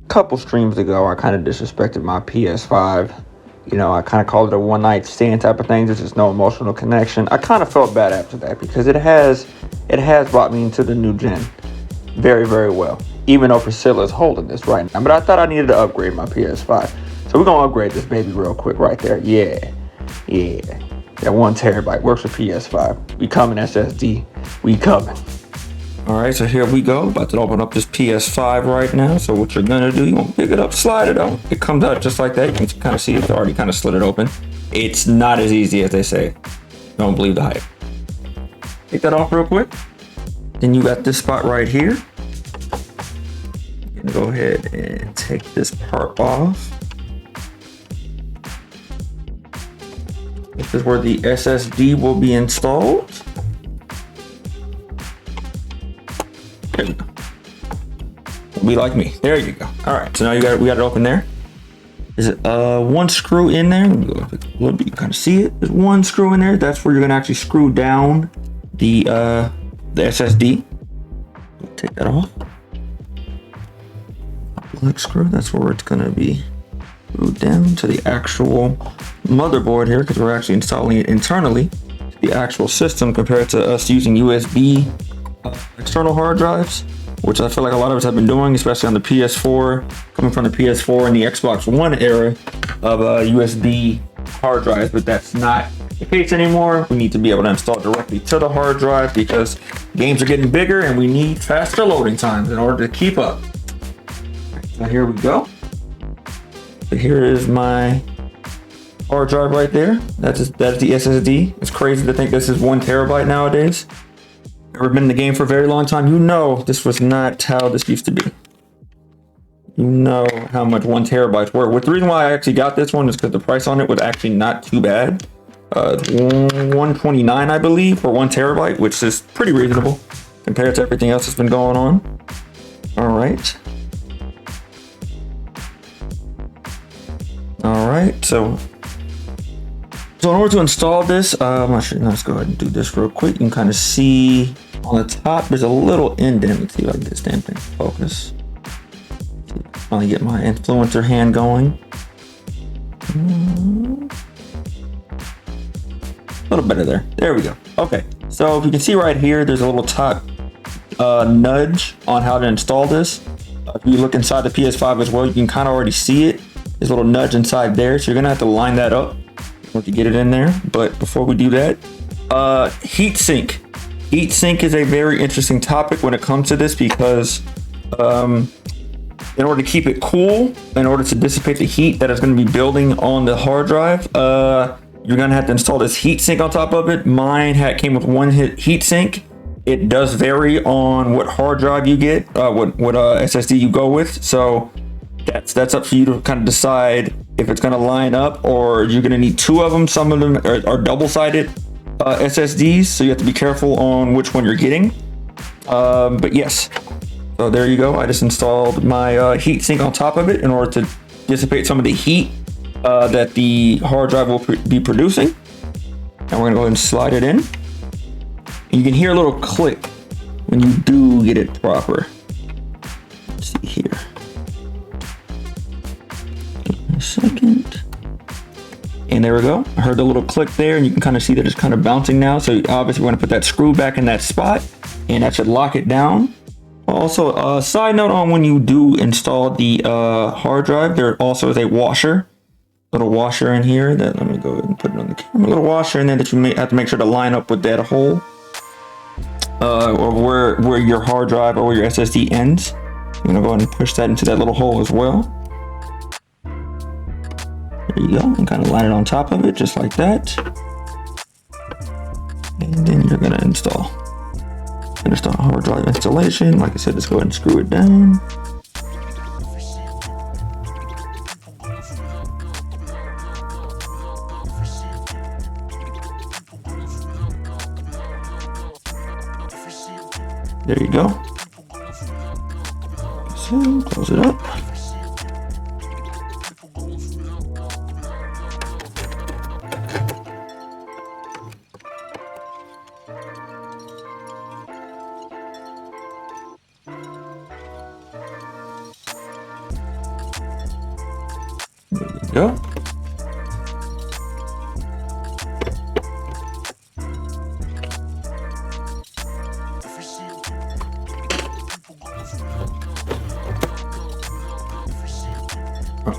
couple streams ago, I kind of disrespected my PS5. You know, I kind of called it a one night stand type of thing. There's just no emotional connection. I kind of felt bad after that because it has brought me into the new gen very, very well. Even though Priscilla is holding this right now, but I thought I needed to upgrade my PS5, so we're gonna upgrade this baby real quick right there. Yeah. That 1 terabyte works for PS5. We coming, SSD. We coming. All right, so here we go. About to open up this PS5 right now. So what you're gonna do, you want to pick it up, slide it out. It comes out just like that. You can kind of see it's already kind of slid it open. It's not as easy as they say. Don't believe the hype. Take that off real quick. Then you got this spot right here. You're gonna go ahead and take this part off. This is where the SSD will be installed. There we go. Be like me. There you go. All right. So now we got it open there. Is it one screw in there? Let me go a little bit. You can kind of see it. There's one screw in there. That's where you're gonna actually screw down the SSD. Take that off. Black screw. That's where it's gonna be screwed down to the actual motherboard here, because we're actually installing it internally to the actual system compared to us using USB external hard drives, which I feel like a lot of us have been doing, especially on the PS4, coming from the PS4 and the Xbox One era of USB hard drives. But that's not the case anymore. We need to be able to install directly to the hard drive because games are getting bigger and we need faster loading times in order to keep up. So here we go. So here is my hard drive right there. That's the SSD. It's crazy to think this is 1 terabyte nowadays. Ever been in the game for a very long time, you know this was not how this used to be. You know how much 1 terabytes were. With the reason why I actually got this one is because the price on it was actually not too bad. $129, I believe, for 1 terabyte, which is pretty reasonable compared to everything else that's been going on. All right. So in order to install this, let's go ahead and do this real quick. You can kind of see on the top, there's a little indent. Let's see if I can get this damn thing to focus. Finally get my influencer hand going. A little better there. There we go. Okay, so if you can see right here, there's a little top nudge on how to install this. If you look inside the PS5 as well, you can kind of already see it. There's a little nudge inside there, so you're gonna have to line that up once you get it in there. But before we do that, heatsink. Heatsink is a very interesting topic when it comes to this because in order to keep it cool, in order to dissipate the heat that is going to be building on the hard drive, you're going to have to install this heatsink on top of it. Mine came with one heatsink. It does vary on what hard drive you get, what SSD you go with. So that's up to you to kind of decide if it's going to line up, or you're going to need 2 of them. Some of them are double-sided SSDs, so you have to be careful on which one you're getting. But yes, so there you go. I just installed my heatsink on top of it in order to dissipate some of the heat that the hard drive will be producing. And we're going to go ahead and slide it in. And you can hear a little click when you do get it proper. Let's see here. A second, and there we go. I heard the little click there, and you can kind of see that it's kind of bouncing now. So obviously, we're going to put that screw back in that spot, and that should lock it down. Also, side note on when you do install the hard drive, there also is a little washer in here. Let me go ahead and put it on the camera. A little washer in there that you may have to make sure to line up with that hole, or where your hard drive or where your SSD ends. I'm going to go ahead and push that into that little hole as well. There you go, and kind of line it on top of it, just like that. And then you're gonna install hard drive installation. Like I said, just go ahead and screw it down. There you go. So close it up. Go.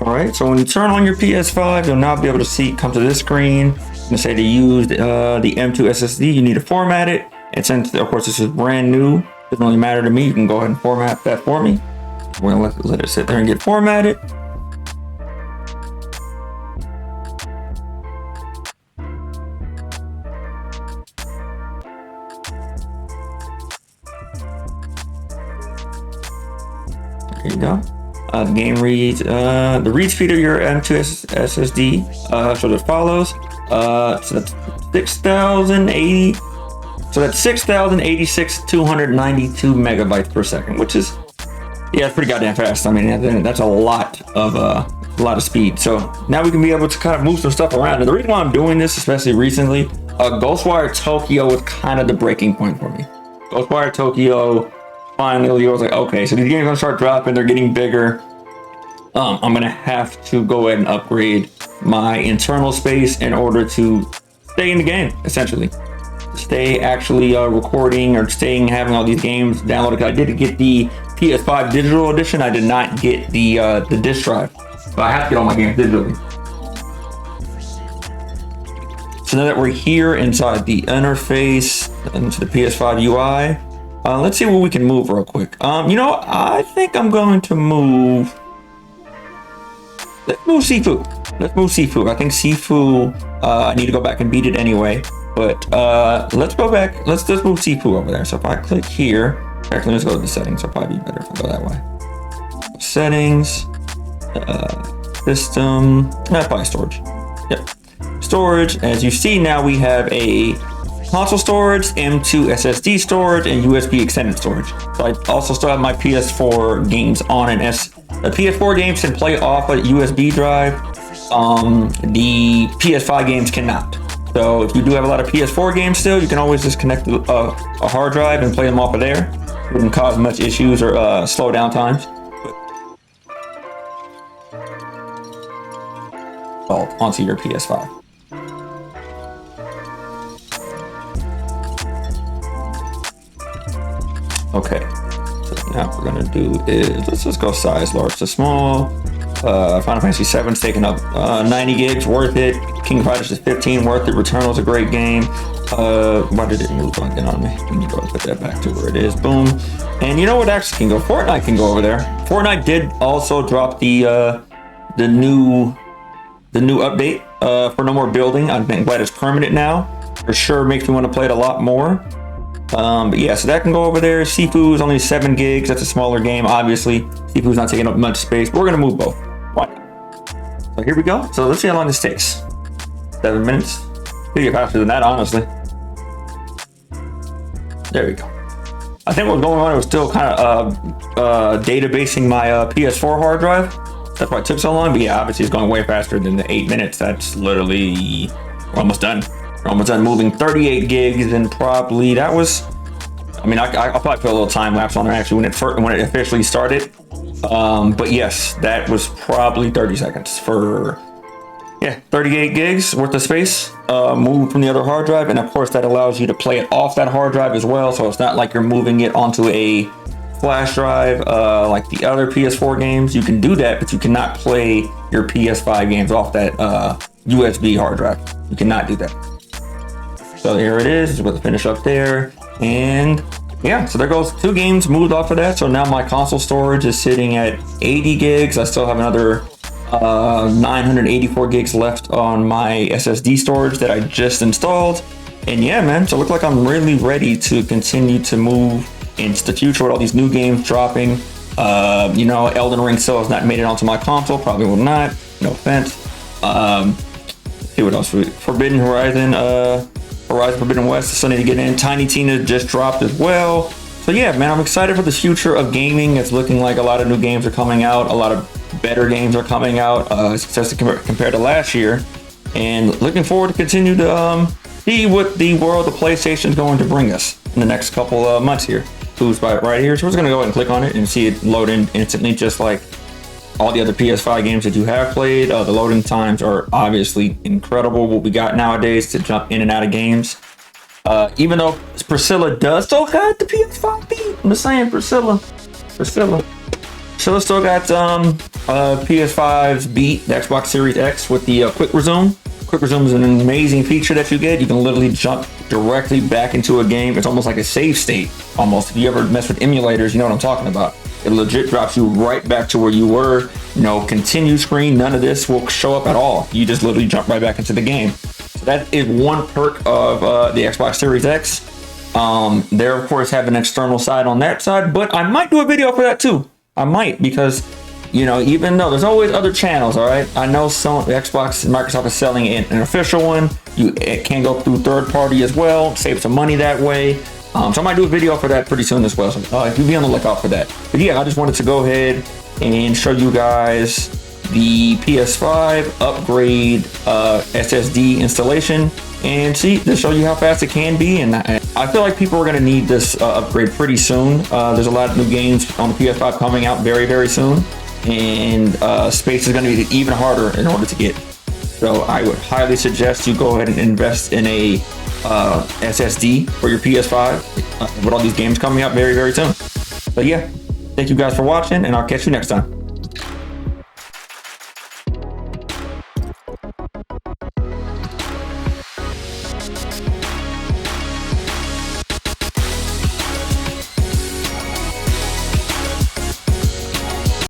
All right, so when you turn on your PS5, you'll now be able to see, come to this screen and say to use the M.2 SSD, you need to format it. And since, of course, this is brand new, doesn't really matter to me, you can go ahead and format that for me. We're gonna let it sit there and get formatted. There you go. The game reads, the read speed of your M.2 SSD shows as follows. So that's 6,080. So that's 6,086,292 megabytes per second, which is, yeah, it's pretty goddamn fast. I mean, that's a lot of speed. So now we can be able to kind of move some stuff around. And the reason why I'm doing this, especially recently, Ghostwire Tokyo was kind of the breaking point for me. Ghostwire Tokyo, finally, I was like, okay, so these games are gonna start dropping, they're getting bigger. I'm gonna have to go ahead and upgrade my internal space in order to stay in the game, essentially. Stay actually recording or having all these games downloaded. I did get the PS5 digital edition. I did not get the disc drive, so I have to get all my games digitally. So now that we're here inside the interface into the PS5 UI, let's see what we can move real quick. You know, I think I'm going to move. Let's move Sifu. Let's move Sifu. I think Sifu. I need to go back and beat it anyway. But let's go back. Let's just move Sifu over there. So if I click here, actually let's go to the settings. It'll probably be better if I go that way. Settings, system, probably storage. Yep, storage. As you see now, we have a console storage, M.2 SSD storage, and USB extended storage. So I also still have my PS4 games on an The PS4 games can play off a USB drive. The PS5 games cannot. So if you do have a lot of PS4 games still, you can always just connect a hard drive and play them off of there. It wouldn't cause much issues or slow down times. Onto your PS5. Okay, so now what we're gonna do is, let's just go size large to small. Final Fantasy VII is taking up 90 gigs, worth it. King of Fighters is 15, worth it. Returnal's a great game. Why did it move again on me? Let me go put that back to where it is. Boom. And you know what actually can go? Fortnite can go over there. Fortnite did also drop the new update for No More Building. I'm glad it's permanent now. For sure makes me want to play it a lot more. But yeah, so that can go over there. Sifu is only 7 gigs. That's a smaller game, obviously. Sifu's not taking up much space, but we're gonna move both. Why not? So here we go. So let's see how long this takes. 7 minutes. Could get faster than that, honestly. There we go. I think what was going on, it was still kind of databasing my PS4 hard drive. That's why it took so long. But yeah, obviously it's going way faster than the 8 minutes. That's literally, we're almost done. We're almost done moving 38 gigs, and probably that was, I mean, I'll probably put a little time lapse on it actually when it officially started. But yes, that was probably 30 seconds for, yeah, 38 gigs worth of space moved from the other hard drive. And of course that allows you to play it off that hard drive as well. So it's not like you're moving it onto a flash drive like the other PS4 games. You can do that, but you cannot play your PS5 games off that USB hard drive. You cannot do that. So here it is. It's about to finish up there. And yeah, so there goes 2 games moved off of that. So now my console storage is sitting at 80 gigs. I still have another 984 gigs left on my SSD storage that I just installed. And yeah, man, so it looks like I'm really ready to continue to move into the future with all these new games dropping. You know, Elden Ring still has not made it onto my console. Probably will not. No offense. Let's see what else. Forbidden Horizon. Horizon Forbidden West, still need to get in. Tiny Tina just dropped as well. So yeah, man, I'm excited for the future of gaming. It's looking like a lot of new games are coming out. A lot of better games are coming out, especially compared to last year. And looking forward to continue to see what the world of PlayStation is going to bring us in the next couple of months here. Who's right here? So we're just gonna go ahead and click on it and see it load in instantly, just like all the other PS5 games that you have played. The loading times are obviously incredible. What we got nowadays to jump in and out of games. Even though Priscilla does still got the PS5 beat. I'm just saying, Priscilla still got PS5's beat, the Xbox Series X with the quick resume. Quick resume is an amazing feature that you get. You can literally jump directly back into a game. It's almost like a save state, almost. If you ever mess with emulators, you know what I'm talking about. It legit drops you right back to where you were. Continue screen, none of this will show up at all. You just literally jump right back into the game. So that is one perk of the Xbox Series X. There, of course, have an external side on that side, but I might do a video for that too. I might, because even though there's always other channels, all right? I know some Xbox and Microsoft is selling an official one. It can go through third party as well, save some money that way. So I might do a video for that pretty soon as well. So if you be on the lookout for that. But yeah, I just wanted to go ahead and show you guys the PS5 upgrade SSD installation and to show you how fast it can be. And I feel like people are going to need this upgrade pretty soon. There's a lot of new games on the PS5 coming out very, very soon. And space is going to be even harder in order to get. So I would highly suggest you go ahead and invest in a SSD for your PS5 with all these games coming out very, very soon. But yeah, thank you guys for watching, and I'll catch you next time.